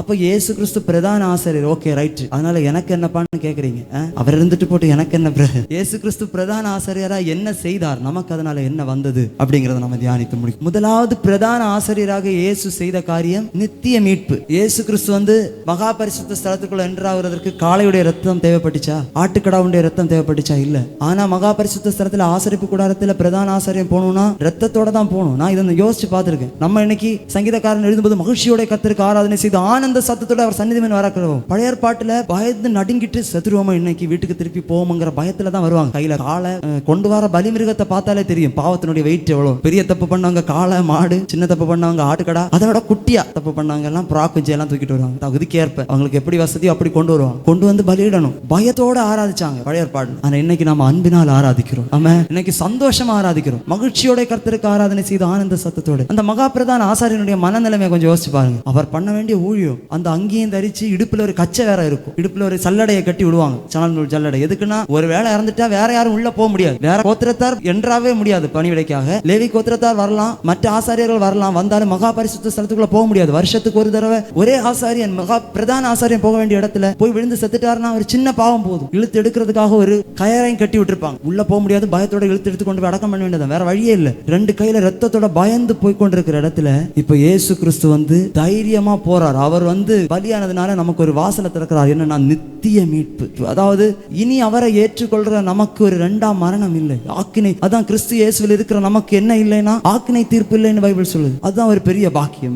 அப்ப இயேசு கிறிஸ்து பிரதான ஆசாரியர், ஓகே ரைட், அதனால எனக்கு என்னப்பான்னு கேக்குறீங்க? அவர் இருந்துட்டு போட்டு எனக்கு என்ன? இயேசு கிறிஸ்து பிரதான ஆசாரியரா என்ன செய்தார், நமக்கு அதனால என்ன வந்தது அப்படிங்கறத நம்ம தியானித்து முடிக்கும். முதலாவது பிரதான ஆசாரியராக இயேசு செய்த காரியம் நித்திய மீட்பு. இயேசு கிறிஸ்து மகா பரிசுத்த ஸ்தலத்துக்குள்ள என்றாவதற்கு காளையுடைய ரத்தம் தேவைப்பட்டுச்சா, ஆட்டுக்கடாவுடைய ரத்தம் தேவைப்பட்டுச்சா? இல்ல. ஆனா மகா பரிசுத்த ஸ்தலத்துல ஆசரிப்பு கூடாரத்துல பிரதான ஆசாரியம் போகணும்னா ரத்தத்தோட தான் போகணும். நான் இதை யோசிச்சு பார்த்திருக்கேன். நம்ம இன்னைக்கு சங்கீதக்காரன் எழுதும்போது மகிழ்ச்சியோட கர்த்தருக்கு ஆராதனை செய்து ஆனந்த சத்தத்தோட அவர் சந்நிதி முன் வரக்கிறோம். பழைய ஏற்பாட்டுல பயந்து நடுங்கிட்டு செத்துருவோமா, இன்னைக்கு வீட்டுக்கு திருப்பி போவோம்ங்கிற பயத்துல தான் வருவாங்க. கையில காலை கொண்டு வர பலி மிருகத்தை பார்த்தாலே தெரியும் பாவத்தினுடைய வெயிட் எவ்வளவு. பெரிய தப்பு பண்ணவங்க காளை மாடு, சின்ன தப்பு பண்ணவங்க ஆட்டுக்கடா, அதோட குட்டியா தப்பு பண்ணவங்க எல்லாம் புறா குஞ்சு எல்லாம் தூக்கிட்டு வருவாங்க. தகுதிக்கு ஏற்ப அவங்களுக்கு எப்படி வசதியோ அப்படி கொண்டு வருவாங்க. கொண்டு வந்து பலியிடணும். பயத்தோட ஆராதிச்சாங்க பழைய ஏற்பாடு. ஆனா இன்னைக்கு நம்ம அன்பினால் ஆராதிக்கிறோம். ஆமா, இன்னைக்கு சந்தோஷமா ஆராதிக்கிறோம். மகிழ்ச்சியோட கர்த்தருக்கு ஆராதனை செய்து ஆனந்த சத்தத்தோடு. அந்த மகா பிரதான ஆசாரியனுடைய மனநிலைமை கொஞ்சம் யோசிச்சு பாருங்க. அவர் பண்ண வேண்டிய ஊழியம், அந்த அங்கேயும் தரிச்சு இடுப்புல ஒரு கச்சை வேற இருக்கும், இடுப்புல ஒரு சல்லடையை கட்டி விடுவாங்க, சணல் நூல் சல்லடை. எதுக்குன்னா ஒரு வேளை இறந்துட்டா வேற யாரும் உள்ள போக முடியாது, வேற கோத்திரத்தார் என்றாவே முடியாது. பணிவிடைக்காக லேவி கோத்திரத்தார் வரலாம், மற்ற ஆசாரியர்கள் வரலாம், வந்தாலும் மகா பரிசுத்த ஸ்தலத்துக்குள்ள போக முடியாது. வருஷத்துக்கு ஒரு தடவை ஒரே ஆசாரியன், மகா பிரதான ஆசாரியன் போக வேண்டிய இடத்துல போய் விழுந்து செத்துட்டாருன்னா ஒரு சின்ன பாவம் போதும், இழுத்து எடுக்கிறதுக்காக ஒரு கயரையும் கட்டி விட்டுருப்பாங்க. உள்ள போக முடியாது, பயத்தோட இழுத்து எடுத்து கொண்டு போய் அடக்கம் பண்ண வேண்டியது, வேற வழியே இல்லை. ரெண்டு கையில ரத்தத்தோட பயந்து போய் கொண்டிருக்கிற இடத்துல இப்ப இயேசு கிறிஸ்து தைரியமா போறார். அவர் பலியானதுனால நமக்கு ஒரு வாசலை திறக்கிறார். என்னன்னா நித்திய மீட்பு. அதாவது இனி அவரை ஏற்றுக்கொள்ற நமக்கு ஒரு இரண்டாம் மரணம் இல்லை, ஆக்கினை. அதான் கிறிஸ்து இயேசுவில் இருக்கிற நமக்கு என்ன இல்லைன்னா ஆக்கினை தீர்ப்பு இல்லைன்னு பைபிள் சொல்லுது. அதுதான் ஒரு பெரிய பாக்கியம்.